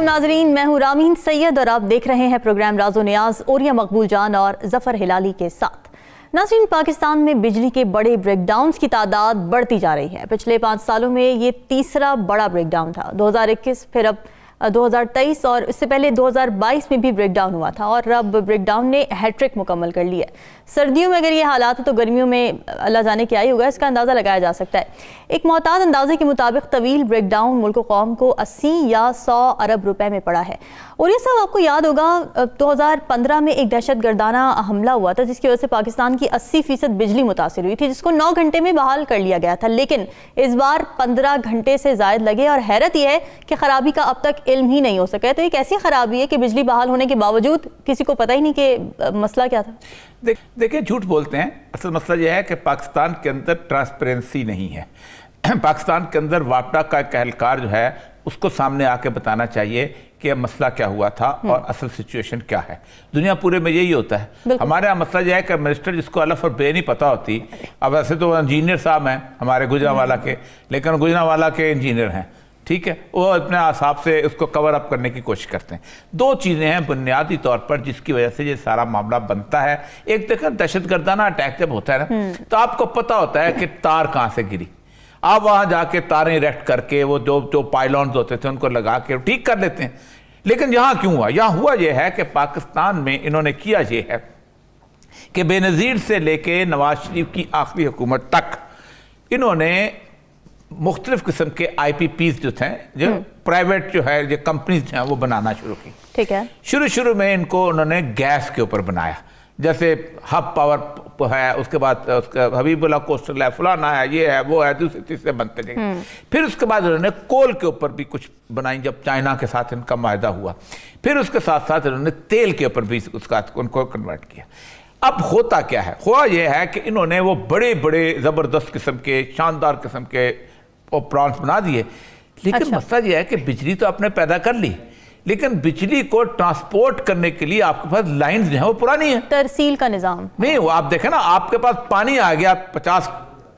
नाजरीन, मैं हूँ रामीन सैयद और आप देख रहे हैं प्रोग्राम राज़ो नियाज़ ओरिया मकबूल जान और जफ़र हिलाली के साथ। नाज़रीन, पाकिस्तान में बिजली के बड़े ब्रेकडाउन्स की तादाद बढ़ती जा रही है। पिछले 5 सालों में ये तीसरा बड़ा ब्रेकडाउन था। 2021, फिर अब 2023 और इससे पहले 2022 में भी ब्रेकडाउन हुआ था और अब ब्रेकडाउन ने हैट्रिक मुकम्मल कर ली है। सर्दियों में अगर ये हालात है तो गर्मियों में अल्लाह जाने क्या ही होगा, इसका अंदाज़ा लगाया जा सकता है। एक मोहतात अंदाजे के मुताबिक तवील ब्रेकडाउन मुल्क कौम को 80 या 100 अरब रुपए में पड़ा है। और ये सब आपको याद होगा 2015 में एक दहशत गर्दाना हमला हुआ था जिसकी वजह से पाकिस्तान की 80% बिजली मुतासिर हुई थी, जिसको 9 घंटे में बहाल कर लिया गया था। लेकिन इस बार 15 घंटे से ज़ायद लगे और हैरत यह है कि खराबी का अब तक इल्म ही नहीं हो सका है। तो एक ऐसी खराबी है कि बिजली बहाल होने के बावजूद किसी को पता ही नहीं कि मसला क्या था। देखिए, झूठ बोलते हैं। असल मसला यह है कि पाकिस्तान के अंदर ट्रांसपेरेंसी नहीं है। पाकिस्तान के अंदर वापडा का एक एहलकार जो है उसको सामने आके बताना चाहिए कि मसला क्या हुआ था और असल सिचुएशन क्या है। दुनिया पूरे में यही होता है। हमारे यहाँ मसला यह है कि मिनिस्टर जिसको अलफ और बे नहीं पता होती, अब वैसे तो इंजीनियर साहब हैं हमारे गुजरांवाला के, लेकिन गुजरांवाला के इंजीनियर हैं, ठीक है, वो अपने हिसाब से उसको कवर अप करने की कोशिश करते हैं। 2 चीज़ें हैं बुनियादी तौर पर जिसकी वजह से ये सारा मामला बनता है। एक देखो, दहशतगर्दाना अटैक जब होता है ना, तो आपको पता होता है कि तार कहाँ से गिरी, आप वहाँ जाके तारें इरेक्ट करके वो जो पाइलॉन्स होते थे उनको लगा के ठीक कर लेते हैं। लेकिन यहाँ क्यों हुआ? यहाँ हुआ ये है कि पाकिस्तान में इन्होंने किया ये है कि बेनज़ीर से लेके नवाज शरीफ की आखिरी हुकूमत तक इन्होंने मुख्तलिफ किस्म के IPPs जो थे, जो प्राइवेट जो है जो कंपनीज हैं वो बनाना शुरू की। ठीक है, शुरू में इनको उन्होंने गैस के ऊपर बनाया, जैसे हब पावर है, उसके बाद उसका हबीबुल्लाह कोस्टल है, फलाना है, ये है, वो है, दूसरे तीसरे बनते गए। फिर उसके बाद उन्होंने कोल के ऊपर भी कुछ बनाई जब चाइना के साथ इनका माहिदा हुआ। फिर उसके साथ साथ इन्होंने तेल के ऊपर भी उसका उनको कन्वर्ट किया। अब होता क्या है? हुआ यह है कि इन्होंने वो बड़े बड़े ज़बरदस्त किस्म के शानदार किस्म के प्लांट्स बना दिए। लेकिन मसला यह है कि बिजली तो आपने पैदा कर ली, लेकिन बिजली को ट्रांसपोर्ट करने के लिए आपके पास लाइंस जो है वो पुरानी है, तरसील का निजाम नहीं। वो आप देखें ना, आपके पास पानी आ गया 50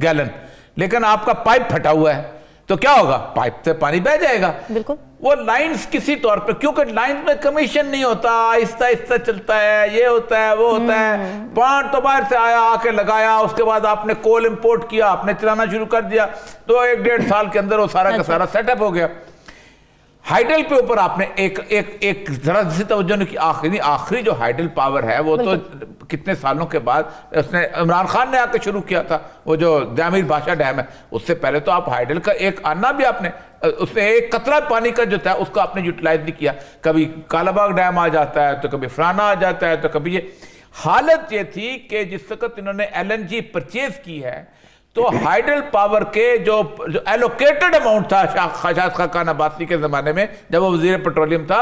गैलन, लेकिन आपका पाइप फटा हुआ है, तो क्या होगा? पाइप से पानी बह जाएगा। बिल्कुल, वो लाइंस किसी तौर पे, क्योंकि लाइन में कमीशन नहीं होता, आहिस्ता आहिस्ता चलता है, ये होता है, वो होता है। प्लांट तो बाहर से आया, आके लगाया, उसके बाद आपने कोल इंपोर्ट किया, आपने चलाना शुरू कर दिया, तो 1-1.5 साल के अंदर वो सारा का सारा सेटअप हो गया। हाइडल पे ऊपर आपने एक जरा सी तवज्जो नहीं की। आखिरी जो हाइडल पावर है वो तो कितने सालों के बाद उसने इमरान खान ने आके शुरू किया था, वो जो जामिर बादशाह डैम है। उससे पहले तो आप हाइडल का एक आना भी आपने, उसने एक कतरा पानी का जो था उसको आपने यूटिलाइज नहीं किया। कभी कालाबाग डैम आ जाता है, तो कभी फलाना आ जाता है, तो कभी ये। हालत ये थी कि जिस वक्त इन्होंने LNG परचेज की है, तो हाइडल पावर के जो एलोकेटेड अमाउंट था शाह खान अब्बासी के ज़माने में जब वो वज़ीर पेट्रोलियम था,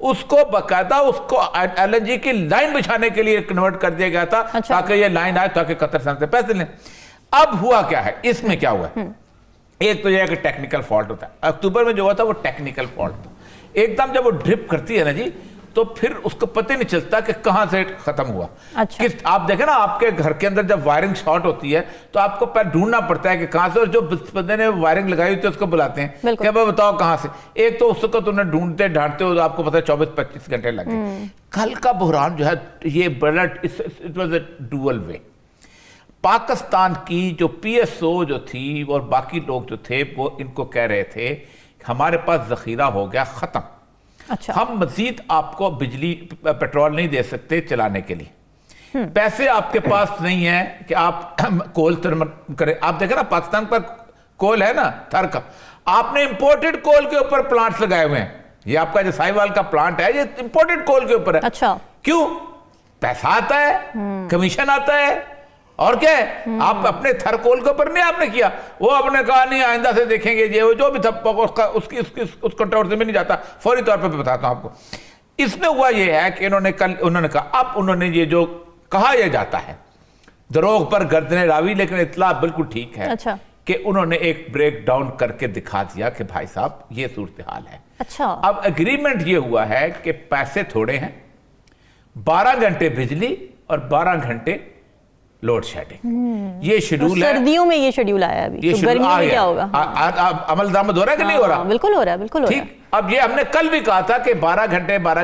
उसको बाकायदा उसको LNG की लाइन बिछाने के लिए कन्वर्ट कर दिया गया था, ताकि ये लाइन आए, ताकि कतर से पैसे लें। अब हुआ क्या है, इसमें क्या हुआ? एक तो यह है कि टेक्निकल फॉल्ट होता है। अक्टूबर में जो हुआ था वो टेक्निकल फॉल्ट था। एकदम जब वो ड्रिप करती है ना जी, तो फिर उसको पता नहीं चलता कि कहां से खत्म हुआ। आप देखें ना, आपके घर के अंदर जब वायरिंग शॉर्ट होती है तो आपको पहले ढूंढना पड़ता है कि कहां से, और जो बंदे ने वायरिंग लगाई हुई थी उसको बुलाते हैं कि भाई बताओ कहां से। एक तो उसको तुमने ढूंढते ढांढते हो, आपको पता है 24-25 घंटे लगे। कल का बहरान जो है ये बड़ा, इट वाज अ डुअल वे। पाकिस्तान की जो PSO जो थी और बाकी लोग जो थे वो इनको कह रहे थे हमारे पास जखीरा हो गया खत्म, हम मजीद आपको बिजली पेट्रोल नहीं दे सकते चलाने के लिए, पैसे आपके पास नहीं है कि आप कोल थर्मल करें। आप देखें ना, पाकिस्तान पर कोल है ना थर का, आपने इंपोर्टेड कोल के ऊपर प्लांट्स लगाए हुए हैं। ये आपका जो साहिवाल का प्लांट है ये इंपोर्टेड कोल के ऊपर है। अच्छा, क्यों? पैसा आता है, कमीशन आता है, और क्या है? आप अपने थर कोल के ऊपर नहीं आपने किया, वो आपने कहा नहीं आइंदा से देखेंगे, ये जो भी था उसका उसकी उस कंट्रोवर्सी में नहीं जाता। फौरी तौर पर बताता हूं आपको, इसमें हुआ ये है कि उन्होंने कहा, अब उन्होंने ये जो कहा यह जाता है दरोग पर गर्दने रावी, लेकिन इतला बिल्कुल ठीक है। अच्छा, कि उन्होंने एक ब्रेक डाउन करके दिखा दिया कि भाई साहब ये सूरत हाल है। अच्छा, अब एग्रीमेंट ये हुआ है कि पैसे थोड़े हैं, 12 घंटे बिजली और 12 घंटे लोड शेडिंग, ये शेड्यूल है। सर्दियों में ये शेड्यूल आया, अभी तो गर्मियों में क्या होगा? अमल दरामद हो रहा है कि नहीं हो रहा? बिल्कुल हो रहा है, बिल्कुल हो रहा है। ठीक, अब ये हमने कल भी कहा था कि 12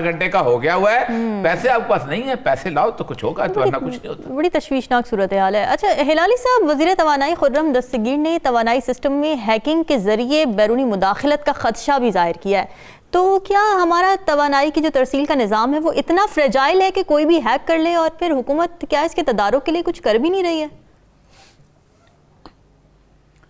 घंटे का हो गया हुआ है, पैसे आपके पास नहीं है, पैसे लाओ तो कुछ होगा, तो वरना कुछ नहीं होता। बड़ी तशवीशनाक सूरत हाल है। अच्छा हिलाली साहब, वज़ीर तवानाई खुर्रम दस्तगीर ने तवानाई सिस्टम में हैकिंग के जरिए बैरूनी मुदाखलत का खदशा भी जाहिर किया है, तो क्या हमारा तवानाई की जो तरसील का निज़ाम है वो इतना फ्रेजाइल है कि कोई भी हैक कर ले, और फिर हुकूमत क्या इसके तदारुक के लिए कुछ कर भी नहीं रही है?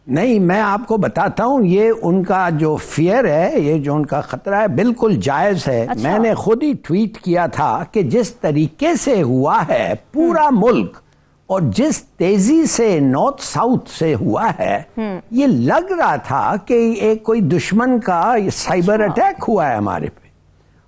नहीं, मैं आपको बताता हूँ, ये उनका जो फियर है, ये जो उनका खतरा है, बिल्कुल जायज़ है। अच्छा। मैंने खुद ही ट्वीट किया था कि जिस तरीके से हुआ है पूरा मुल्क और जिस तेजी से नॉर्थ साउथ से हुआ है, ये लग रहा था कि एक कोई दुश्मन का साइबर अटैक हुआ है हमारे पे।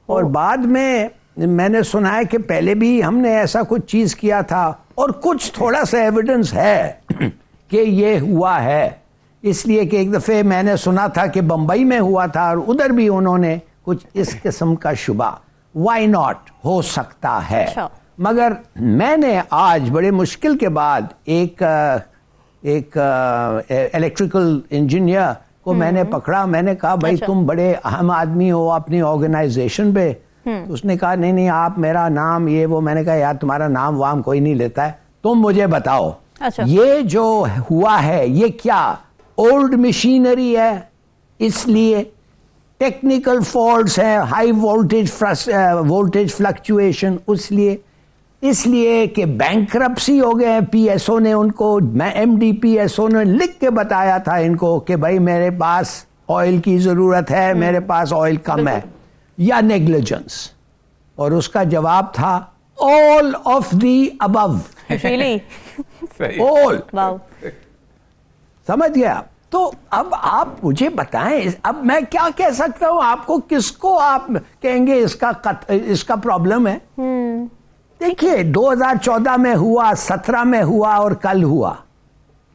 और बाद में मैंने सुना है कि पहले भी हमने ऐसा कुछ चीज़ किया था, और कुछ थोड़ा सा एविडेंस है कि ये हुआ है। इसलिए कि एक दफ़े मैंने सुना था कि बम्बई में हुआ था और उधर भी उन्होंने कुछ इस किस्म का शुबा, वाई नॉट, हो सकता है। अच्छा। मगर मैंने आज बड़े मुश्किल के बाद एक इलेक्ट्रिकल इंजीनियर को मैंने पकड़ा। मैंने कहा भाई अच्छा। तुम बड़े अहम आदमी हो अपनी ऑर्गेनाइजेशन पे। तो उसने कहा नहीं आप मेरा नाम ये वो। मैंने कहा यार तुम्हारा नाम वाम कोई नहीं लेता है, तुम मुझे बताओ। अच्छा। ये जो हुआ है ये क्या ओल्ड मशीनरी है, इसलिए टेक्निकल फॉल्ट्स है, हाई वोल्टेज फ्लक्चुएशन, इसलिए कि बैंक्रप्सी हो गए। पीएसओ ने उनको, एमडी पीएसओ ने लिख के बताया था इनको कि भाई मेरे पास ऑयल की जरूरत है, मेरे पास ऑयल कम है, या नेग्लिजेंस। और उसका जवाब था all of the above. Really? All. Wow. समझ गया? तो अब आप मुझे बताएं, अब मैं क्या कह सकता हूं आपको, किसको आप कहेंगे इसका प्रॉब्लम है? देखिए 2014 में हुआ, 17 में हुआ और कल हुआ।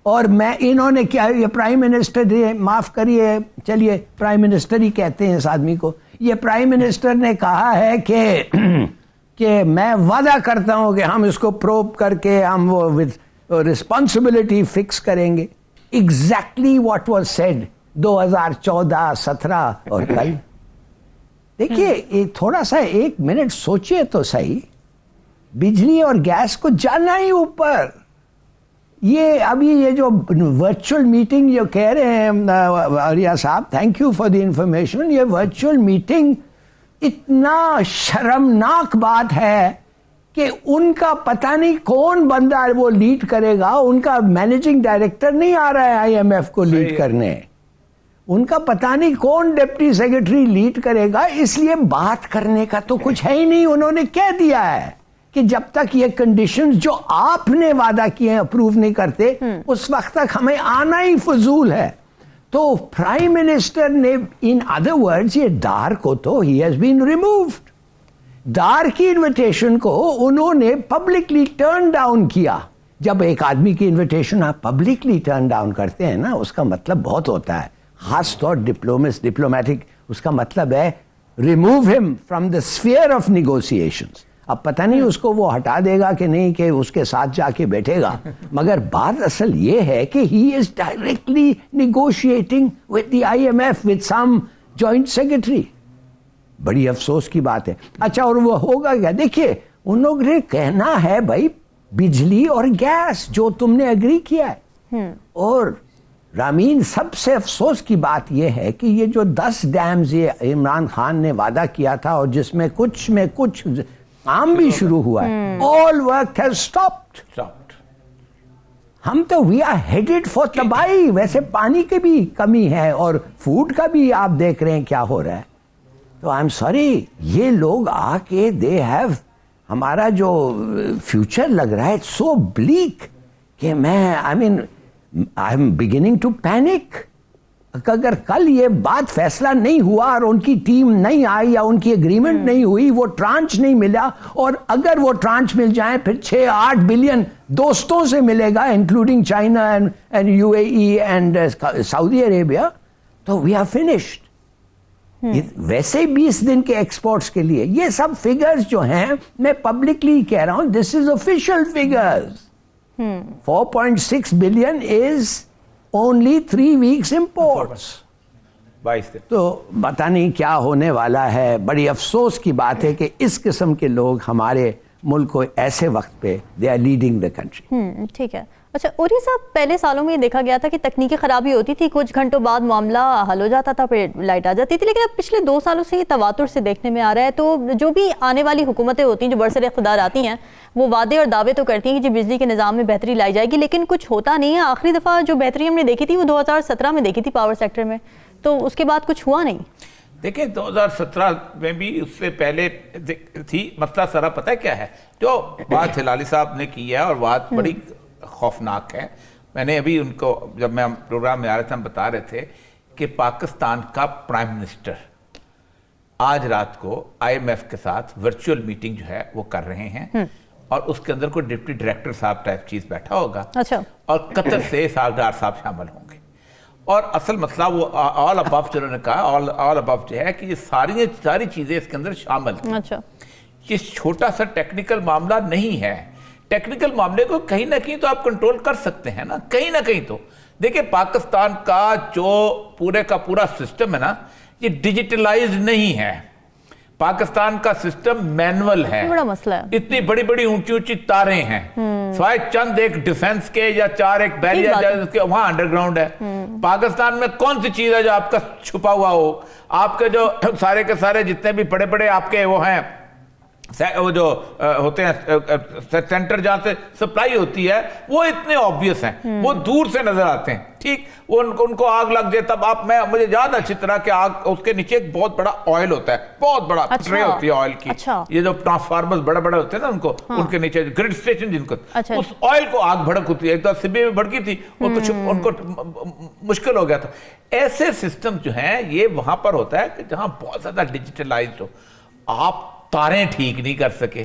और मैं इन्होंने क्या, ये प्राइम मिनिस्टर, माफ करिए चलिए प्राइम मिनिस्टर ही कहते हैं इस आदमी को, ये प्राइम मिनिस्टर ने कहा है कि मैं वादा करता हूं कि हम इसको प्रोब करके हम वो विद रिस्पॉन्सिबिलिटी फिक्स करेंगे। एग्जैक्टली व्हाट वाज सेड 2014, 17 और कल। देखिए थोड़ा सा 1 मिनट सोचिए तो सही, बिजली और गैस को जाना ही ऊपर। ये अभी ये जो वर्चुअल मीटिंग जो कह रहे हैं आर्या साहब, thank you for the information, ये वर्चुअल मीटिंग इतना शर्मनाक बात है कि उनका पता नहीं कौन बंदा वो लीड करेगा। उनका मैनेजिंग डायरेक्टर नहीं आ रहा है आईएमएफ को लीड करने, उनका पता नहीं कौन डिप्टी सेक्रेटरी लीड करेगा। इसलिए बात करने का तो कुछ है ही नहीं। उन्होंने कह दिया है कि जब तक ये कंडीशंस जो आपने वादा किए हैं अप्रूव नहीं करते, उस वक्त तक हमें आना ही फजूल है। तो प्राइम मिनिस्टर ने, इन अदर वर्ड्स, ये डार को तो ही हैज बीन रिमूव्ड। डार की इनविटेशन को उन्होंने पब्लिकली टर्न डाउन किया। जब एक आदमी की इनविटेशन आप पब्लिकली टर्न डाउन करते हैं ना, उसका मतलब बहुत होता है, खास तौर डिप्लोमेटिक, उसका मतलब है remove him from the sphere of negotiations. अब पता नहीं उसको वो हटा देगा कि नहीं, कि उसके साथ जाके बैठेगा, मगर बात असल ये है कि he is directly negotiating with the IMF, with some joint secretary. बड़ी अफसोस की बात है। अच्छा, और वो होगा क्या? देखिए उन ने कहना है भाई बिजली और गैस जो तुमने एग्री किया है। और रामीन, सबसे अफसोस की बात यह है कि ये जो 10 डैम्स ये इमरान खान ने वादा किया था और जिसमें कुछ में कुछ काम भी शुरू हुआ है, ऑल वर्क हैज स्टॉप्ड। हम तो वी आर हेडेड फॉर तबाही। वैसे पानी की भी कमी है और फूड का भी आप देख रहे हैं क्या हो रहा है। तो आई एम सॉरी, ये लोग आके दे हैव, हमारा जो फ्यूचर लग रहा है सो ब्लीक कि मैं I am beginning to panic. अगर कल ये बात फैसला नहीं हुआ और उनकी टीम नहीं आई या उनकी एग्रीमेंट नहीं हुई, वो ट्रांच नहीं मिला, और अगर वो ट्रांच मिल जाए फिर 6-8 बिलियन दोस्तों से मिलेगा, including China and UAE and Saudi Arabia, तो वी आर फिनिश्ड। वैसे 20 दिन के एक्सपोर्ट्स के लिए ये सब फिगर्स जो हैं, मैं पब्लिकली कह रहा हूं, this is official figures. 4.6 billion is only 3 weeks imports. 22 दिन। तो पता नहीं क्या होने वाला है। बड़ी अफसोस की बात है कि इस किस्म के लोग हमारे मुल्क को ऐसे वक्त पे they are leading the country. ठीक है। अच्छा ओरिया साहब, पहले सालों में ये देखा गया था कि तकनीकी खराबी होती थी, कुछ घंटों बाद मामला हल हो जाता था, फिर लाइट आ जाती थी, लेकिन अब पिछले 2 सालों से ये तवातुर से देखने में आ रहा है। तो जो भी आने वाली हुकूमतें होती हैं, जो बरसर इख्तिदार आती हैं, वो वादे और दावे तो करती हैं कि जी बिजली के निज़ाम में बेहतरी लाई जाएगी, लेकिन कुछ होता नहीं है। आखिरी दफ़ा जो बेहतरी हमने देखी थी वो 2017 में देखी थी पावर सेक्टर में, तो उसके बाद कुछ हुआ नहीं। देखिए 2017 में भी उससे पहले थी। मसला सारा पता है क्या है, जो बात हिलाली साहब ने की है और बात बड़ी खौफनाक है। मैंने अभी उनको, जब मैं प्रोग्राम में आ रहे थे, हम बता रहे थे कि पाकिस्तान का प्राइम मिनिस्टर आज रात को IMF के साथ वर्चुअल मीटिंग जो है वो कर रहे हैं, और उसके अंदर कोई डिप्टी डायरेक्टर साहब टाइप चीज बैठा होगा। अच्छा। और कतर से सागदार साहब शामिल होंगे। और असल मसला वो ऑल अबव जो उन्होंने कहा, ऑल अबव जो है कि ये सारी चीजें इसके अंदर शामिल हैं। अच्छा। ये छोटा सा टेक्निकल मामला नहीं है। टेक्निकल मामले को कहीं ना कहीं तो आप कंट्रोल कर सकते हैं ना, कहीं ना कहीं तो। देखिए पाकिस्तान का जो पूरे का पूरा सिस्टम है ना, ये डिजिटलाइज नहीं है। पाकिस्तान का सिस्टम मैनुअल है। बड़ा मसला है। इतनी बड़ी बड़ी ऊंची ऊंची तारें हैं, स्वाय चंद एक डिफेंस के या 4 एक बैरियर वहां अंडरग्राउंड है। पाकिस्तान में कौन सी चीज है जो आपका छुपा हुआ हो? आपके जो सारे के सारे जितने भी बड़े बड़े आपके वो हैं, वो जो होते हैं सेंटर जहां से सप्लाई होती है, वो इतने ऑब्वियस हैं, वो दूर से नजर आते हैं। ठीक, वो उनको आग लग जाए तब मुझे याद अच्छी तरह कि आग, उसके नीचे एक बहुत बड़ा ऑयल होता है, बहुत बड़ा ट्रे होती है ऑयल की। अच्छा। ये जो ट्रांसफार्मर्स बड़े बड़े होते हैं ना, उनको उनके नीचे ग्रिड स्टेशन जिनको, अच्छा। उस ऑयल को आग भड़क होती है। एक तो सिबी में भड़की थी और कुछ उनको मुश्किल हो गया था। ऐसे सिस्टम जो है ये वहां पर होता है कि जहां बहुत ज्यादा डिजिटलाइज्ड हो। आप तारें ठीक नहीं कर सके,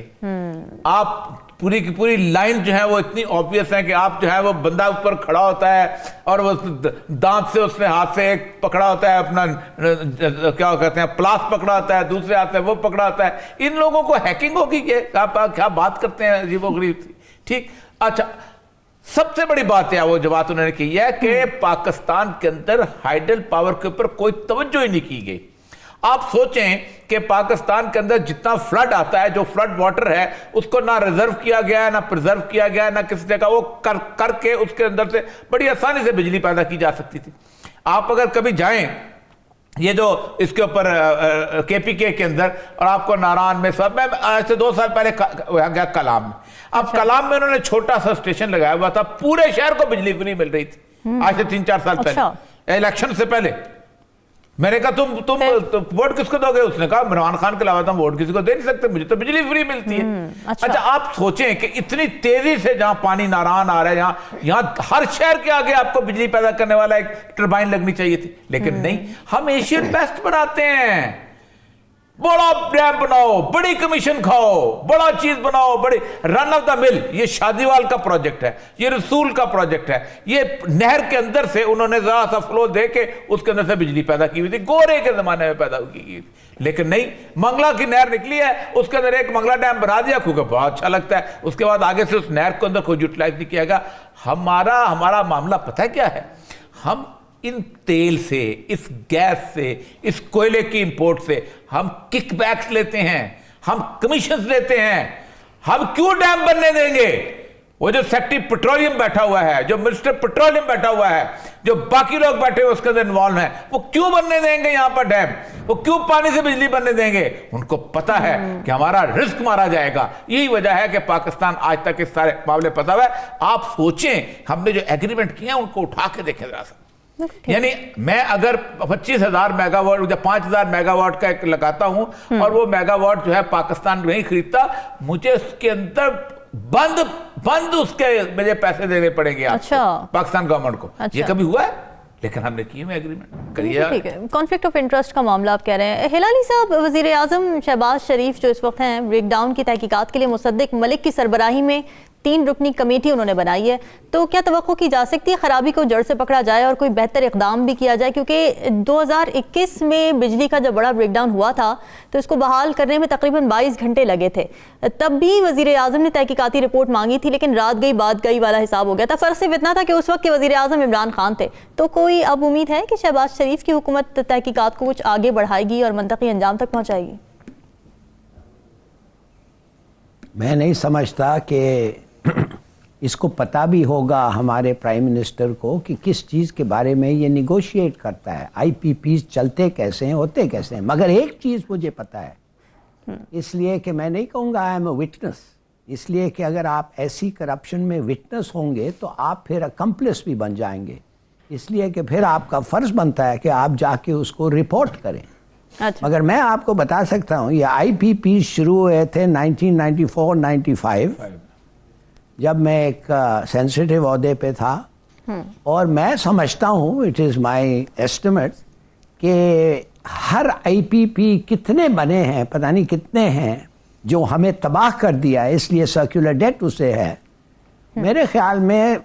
आप पूरी की पूरी लाइन जो है वो इतनी ऑब्वियस है कि आप जो है वो बंदा ऊपर खड़ा होता है और वो दांत से उसने हाथ से एक पकड़ा होता है अपना, क्या कहते हैं, प्लास पकड़ा होता है, दूसरे हाथ से वो पकड़ा होता है। इन लोगों को हैकिंग होगी कि आप क्या बात करते हैं अजीबोगरीब। ठीक। अच्छा, सबसे बड़ी बात है वो जो बात उन्होंने की है कि पाकिस्तान के अंदर हाइडल पावर के ऊपर कोई तवज्जो ही नहीं की गई। आप सोचें कि पाकिस्तान के अंदर जितना फ्लड आता है, जो फ्लड वाटर है, उसको ना रिजर्व किया गया है, ना प्रिजर्व किया गया है, ना किसी जगह वो करके उसके अंदर से बड़ी आसानी से बिजली पैदा की जा सकती थी। आप अगर कभी जाएं ये जो इसके ऊपर KPK के अंदर, और आपको नारायण में सब, मैं ऐसे 2 साल पहले गया कलाम में। अब कलाम में उन्होंने छोटा सा स्टेशन लगाया हुआ था, पूरे शहर को बिजली फ्री मिल रही थी आज से 3-4 साल पहले, इलेक्शन से पहले। मैंने कहा तुम वोट किसको दोगे? उसने कहा इमरान खान के अलावा तुम वोट किसी को दे नहीं सकते, मुझे तो बिजली फ्री मिलती है। अच्छा, आप सोचें कि इतनी तेजी से जहां पानी नारायण आ रहा है, यहाँ हर शहर के आगे आपको बिजली पैदा करने वाला एक टरबाइन लगनी चाहिए थी, लेकिन नहीं। हम एशियन बेस्ट बनाते हैं, बड़ा डैम बनाओ, बड़ी कमीशन खाओ, बड़ा चीज बनाओ, बड़ी रन ऑफ द मिल। ये शादीवाल का प्रोजेक्ट है, ये रसूल का प्रोजेक्ट है। ये नहर के अंदर से उन्होंने जरा सा फ्लो दे के उसके अंदर से बिजली पैदा की हुई थी, गोरे के जमाने में पैदा की गई। लेकिन नहीं, मंगला की नहर निकली है, उसके अंदर एक मंगला डैम बना दिया क्योंकि बहुत अच्छा लगता है। उसके बाद आगे से उस नहर के अंदर कोई यूटिलाइज नहीं किया गया। हमारा मामला पता है क्या है? हम इन तेल से, इस गैस से, इस कोयले की इंपोर्ट से हम किकबैक्स लेते हैं, हम कमीशन लेते हैं। हम क्यों डैम बनने देंगे? वो जो सेक्रेटरी पेट्रोलियम बैठा हुआ है, जो मिनिस्टर पेट्रोलियम बैठा हुआ है, जो बाकी लोग बैठे हुए उसके अंदर इन्वॉल्व हैं, वो क्यों बनने देंगे यहां पर डैम? वो क्यों पानी से बिजली बनने देंगे? उनको पता है कि हमारा रिस्क मारा जाएगा। यही वजह है कि पाकिस्तान आज तक इस सारे मामले पता हुआ है। आप सोचें, हमने जो एग्रीमेंट किए हैं उनको उठा के देखें जरा सा। यानी मैं अगर 25,000 मेगावाट या 5,000 मेगावाट का एक लगाता हूं और वो मेगावाट जो है पाकिस्तान नहीं खरीदता, मुझे उसके अंदर बंद उसके मुझे पैसे देने पड़ेंगे। अच्छा। पाकिस्तान गवर्नमेंट को। अच्छा। ये कभी हुआ है? लेकिन हमने किए हुए एग्रीमेंट करिए। ठीक है, कॉन्फ्लिक्ट ऑफ इंटरेस्ट का मामला आप कह रहे हैं। हिलाली साहब, वजीर आजम शहबाज शरीफ जो इस वक्त हैं ब्रेकडाउन की तहकीकात के लिए मुसद्दिक मलिक की सरबराही में 3 रुकनी कमेटी उन्होंने बनाई है, तो क्या तवक्को की जा सकती है खराबी को जड़ से पकड़ा जाए और कोई बेहतर इकदाम भी किया जाए? क्योंकि 2021 में बिजली का जब बड़ा ब्रेकडाउन हुआ था तो इसको बहाल करने में तकरीबन 22 घंटे लगे थे। तब भी वजीर आजम ने तहकीकाती रिपोर्ट मांगी थी, लेकिन रात गई बात गई वाला हिसाब हो गया था। फर्क सिर्फ इतना था कि उस वक्त के वजीर आजम इमरान खान थे। तो कोई अब उम्मीद है कि शहबाज शरीफ की हुकूमत तहकीकात को कुछ आगे बढ़ाएगी और मंतकी अंजाम तक पहुंचाएगी? मैं नहीं समझता कि इसको पता भी होगा हमारे प्राइम मिनिस्टर को कि किस चीज़ के बारे में ये निगोशिएट करता है, IPP चलते कैसे हैं, होते कैसे हैं। मगर एक चीज़ मुझे पता है, इसलिए कि मैं नहीं कहूँगा आई एम अ विटनेस, इसलिए कि अगर आप ऐसी करप्शन में विटनेस होंगे तो आप फिर अकम्प्लिस भी बन जाएंगे, इसलिए कि फिर आपका फ़र्ज़ बनता है कि आप जाके उसको रिपोर्ट करें। अच्छा। मगर मैं आपको बता सकता हूँ ये IPP शुरू हुए थे 1994-95 जब मैं एक सेंसिटिव ओहदे पे था, और मैं समझता हूँ, इट इज़ माय एस्टिमेट, कि हर IPP कितने बने हैं पता नहीं कितने हैं जो हमें तबाह कर दिया है, इसलिए सर्कुलर डेट उसे है। मेरे ख्याल में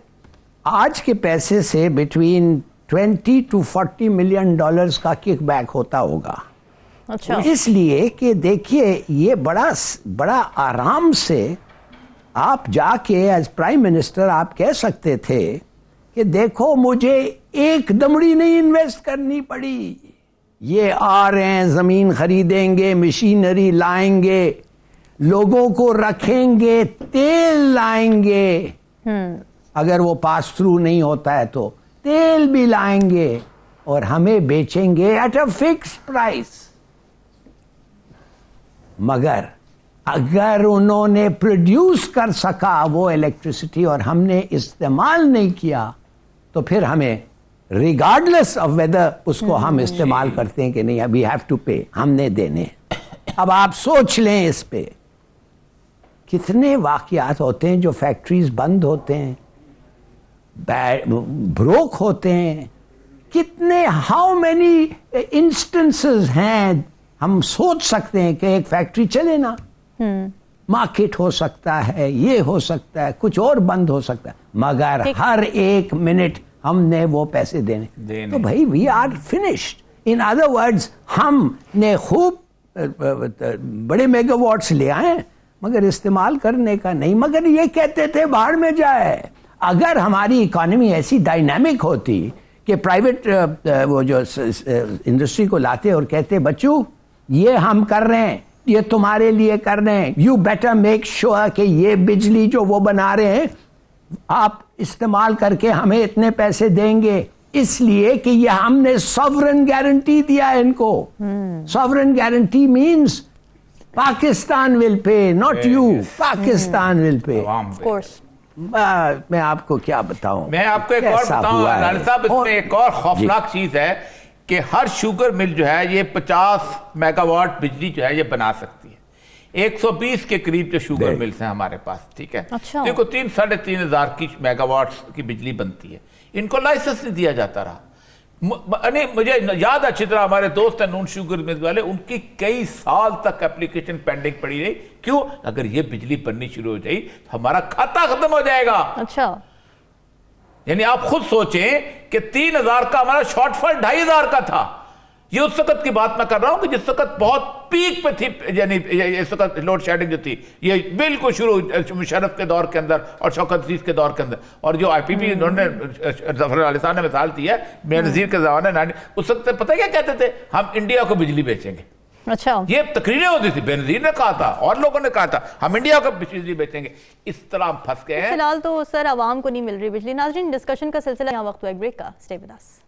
आज के पैसे से बिटवीन 20 to 40 मिलियन डॉलर्स का किकबैक होता होगा। अच्छा। इसलिए कि देखिए ये बड़ा आराम से आप जाके एज प्राइम मिनिस्टर आप कह सकते थे कि देखो मुझे एक दमड़ी नहीं इन्वेस्ट करनी पड़ी, ये आ रहे हैं, जमीन खरीदेंगे, मशीनरी लाएंगे, लोगों को रखेंगे, तेल लाएंगे, अगर वो पास थ्रू नहीं होता है तो तेल भी लाएंगे और हमें बेचेंगे एट अ फिक्स प्राइस। मगर अगर उन्होंने प्रोड्यूस कर सका वो इलेक्ट्रिसिटी और हमने इस्तेमाल नहीं किया तो फिर हमें रिगार्डलेस ऑफ वेदर उसको हम इस्तेमाल करते हैं कि नहीं, वी हैव टू पे, हमने देने। अब आप सोच लें इस पे कितने वाकयात होते हैं जो फैक्ट्रीज बंद होते हैं, ब्रोक होते हैं, कितने हाउ मेनी इंस्टेंसेस हैं। हम सोच सकते हैं कि एक फैक्ट्री चले ना, मार्केट हो सकता है, ये हो सकता है, कुछ और बंद हो सकता है, मगर हर एक मिनट हमने वो पैसे देने। तो भाई we are finished. In other words हमने खूब बड़े मेगावाट्स ले आए मगर इस्तेमाल करने का नहीं। मगर ये कहते थे बाहर में जाए। अगर हमारी इकोनॉमी ऐसी डायनामिक होती कि प्राइवेट वो जो इंडस्ट्री को लाते और कहते बच्चों ये हम कर रहे हैं, ये तुम्हारे लिए कर रहे हैं, यू बेटर मेक श्योर कि ये बिजली जो वो बना रहे हैं आप इस्तेमाल करके हमें इतने पैसे देंगे, इसलिए कि ये हमने सॉवरेन गारंटी दिया है इनको। Sovereign guarantee means Pakistan will pay, not you, Pakistan will pay. Of course. मैं आपको क्या बताऊं, मैं आपको एक और बताऊं राणा साहब, इसमें एक और खौफनाक चीज है कि हर शुगर मिल जो है ये 50 मेगावाट बिजली जो है ये बना सकती है। 120 के करीब जो शुगर मिल्स हैं हमारे पास, ठीक है। अच्छा। देखो 3-3.5 हजार की मेगावाट की बिजली बनती है, इनको लाइसेंस नहीं दिया जाता रहा। मुझे याद अच्छी तरह, हमारे दोस्त हैं नून शुगर मिल वाले, उनकी कई साल तक एप्लीकेशन पेंडिंग पड़ी रही। क्यों? अगर ये बिजली बननी शुरू हो जाए तो हमारा खाता खत्म हो जाएगा। अच्छा। यानी आप खुद सोचें कि 3000 का हमारा शॉर्टफॉल 2500 का था। ये उस वक्त की बात मैं कर रहा हूं कि जिस वक्त बहुत पीक पे थी, यानी इस वक्त लोड शेडिंग जो थी ये बिल्कुल शुरू मुशर्रफ के दौर के अंदर और शौकत अजीज के दौर के अंदर, और जो IPP उन्होंने जफर अली साहब ने मिसाल दी है बेनज़ीर के ज़माने, उस वक्त पता है क्या कहते थे, हम इंडिया को बिजली बेचेंगे। अच्छा। ये तकरीरें होती थी, बेनज़ीर ने कहा था और लोगों ने कहा था हम इंडिया को बिजली बेचेंगे। इस तरह हम फंस गए हैं। फिलहाल तो सर आवाम को नहीं मिल रही बिजली। नाज़रीन, डिस्कशन का सिलसिला यहाँ वक्त हुआ एक ब्रेक का। Stay with us.